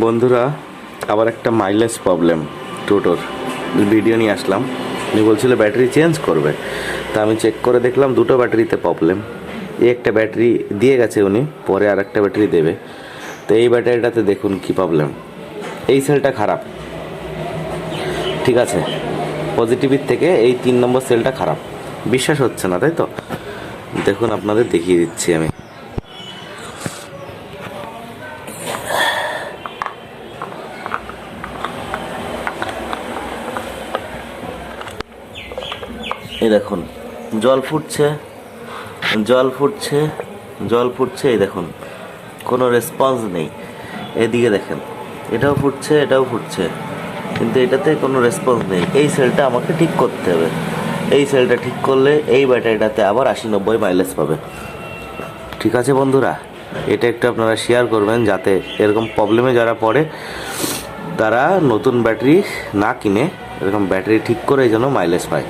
বন্ধুরা, আবার একটা মাইলেজ প্রবলেম টোটোর ভিডিও নিয়ে আসলাম। উনি বলছিল ব্যাটারি চেঞ্জ করবে, তা আমি চেক করে দেখলাম দুটো ব্যাটারিতে প্রবলেম। একটা ব্যাটারি দিয়ে গেছে উনি, পরে আর একটা ব্যাটারি দেবে। তো এই ব্যাটারিটাতে দেখুন কি প্রবলেম। এই সেলটা খারাপ, ঠিক আছে, পজিটিভের থেকে এই 3 নম্বর সেলটা খারাপ। বিশ্বাস হচ্ছে না তাই তো? দেখুন, আপনাদের দেখিয়ে দিচ্ছি আমি। এই দেখুন, জল ফুটছে, জল ফুটছে, জল ফুটছে। এই দেখুন, কোনো রেসপন্স নেই। এদিকে দেখেন, এটাও ফুটছে, এটাও ফুটছে, কিন্তু এটাতে কোনো রেসপন্স নেই। এই সেলটা আমাকে ঠিক করতে হবে। এই সেলটা ঠিক করলে এই ব্যাটারিটাতে আবার 80-90 মাইলেজ পাবে। ঠিক আছে বন্ধুরা, এটা একটু আপনারা শেয়ার করবেন, যাতে এরকম প্রবলেমে যারা পড়ে তারা নতুন ব্যাটারি না কিনে এরকম ব্যাটারি ঠিক করে যেন মাইলেজ পায়।